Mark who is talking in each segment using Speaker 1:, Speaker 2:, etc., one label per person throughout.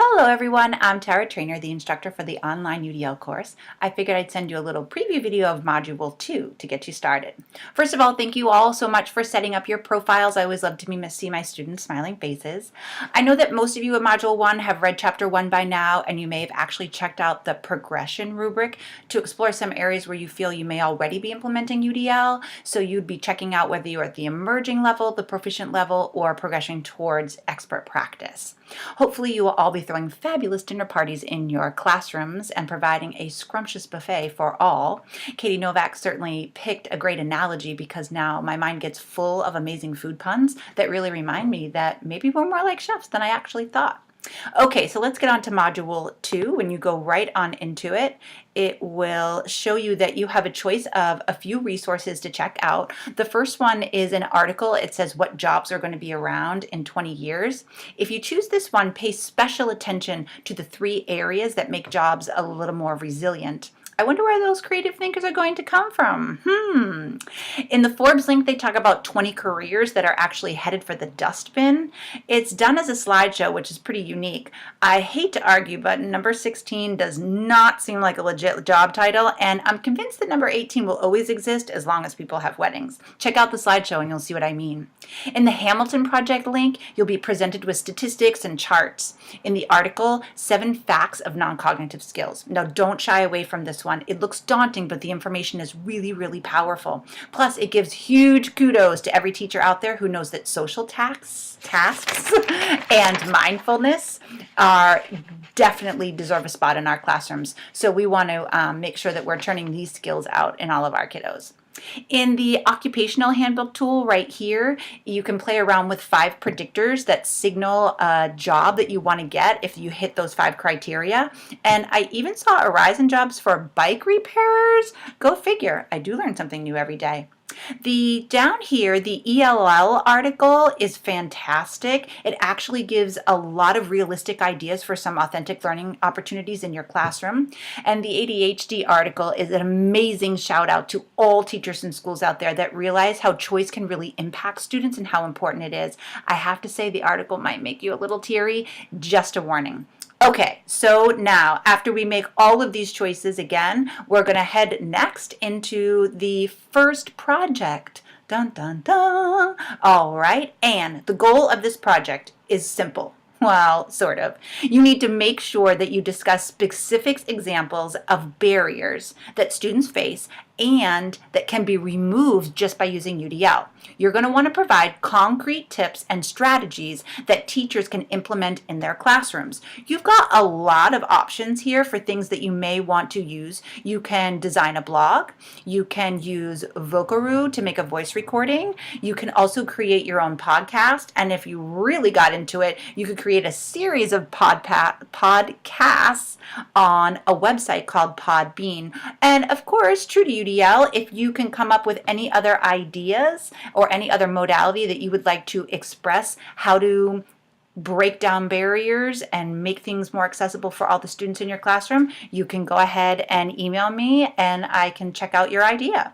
Speaker 1: Hello everyone, I'm Tara Trainer, the instructor for the online UDL course. I figured I'd send you a little preview video of Module 2 to get you started. First of all, thank you all so much for setting up your profiles. I always love to see my students' smiling faces. I know that most of you in Module 1 have read Chapter 1 by now, and you may have actually checked out the progression rubric to explore some areas where you feel you may already be implementing UDL. So you'd be checking out whether you're at the emerging level, the proficient level, or progression towards expert practice. Hopefully you will all be throwing fabulous dinner parties in your classrooms and providing a scrumptious buffet for all. Katie Novak certainly picked a great analogy because now my mind gets full of amazing food puns that really remind me that maybe we're more like chefs than I actually thought. Okay, so let's get on to Module 2. When you go right on into it, it will show you that you have a choice of a few resources to check out. The first one is an article. It says what jobs are going to be around in 20 years. If you choose this one, pay special attention to the 3 areas that make jobs a little more resilient. I wonder where those creative thinkers are going to come from. In the Forbes link, they talk about 20 careers that are actually headed for the dustbin. It's done as a slideshow, which is pretty unique. I hate to argue, but number 16 does not seem like a legit job title, and I'm convinced that number 18 will always exist as long as people have weddings. Check out the slideshow and you'll see what I mean. In the Hamilton Project link, you'll be presented with statistics and charts. In the article, 7 facts of non-cognitive skills. Now, don't shy away from this one. It looks daunting, but the information is really, really powerful. Plus, it gives huge kudos to every teacher out there who knows that social tasks and mindfulness definitely deserve a spot in our classrooms. So we want to make sure that we're turning these skills out in all of our kiddos. In the occupational handbook tool right here, you can play around with 5 predictors that signal a job that you want to get if you hit those 5 criteria. And I even saw a rise in jobs for bike repairers. Go figure. I do learn something new every day. Down here, the ELL article is fantastic. It actually gives a lot of realistic ideas for some authentic learning opportunities in your classroom. And the ADHD article is an amazing shout out to all teachers and schools out there that realize how choice can really impact students and how important it is. I have to say the article might make you a little teary, just a warning. Okay, so now after we make all of these choices again, we're going to head next into the first project. Dun, dun, dun. All right, and the goal of this project is simple. Well, sort of. You need to make sure that you discuss specific examples of barriers that students face and that can be removed just by using UDL. You're going to want to provide concrete tips and strategies that teachers can implement in their classrooms. You've got a lot of options here for things that you may want to use. You can design a blog. You can use Vocaroo to make a voice recording. You can also create your own podcast. And if you really got into it, you could create a series of podcasts on a website called Podbean. And of course, true to UDL, if you can come up with any other ideas or any other modality that you would like to express how to break down barriers and make things more accessible for all the students in your classroom, you can go ahead and email me and I can check out your idea.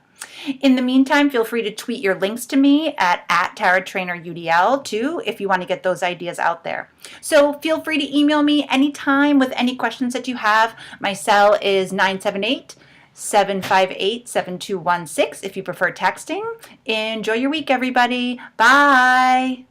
Speaker 1: In the meantime, feel free to tweet your links to me at @TaraTrainerUDL too if you want to get those ideas out there. So feel free to email me anytime with any questions that you have. My cell is 978-758-7216 if you prefer texting. Enjoy your week, everybody. Bye.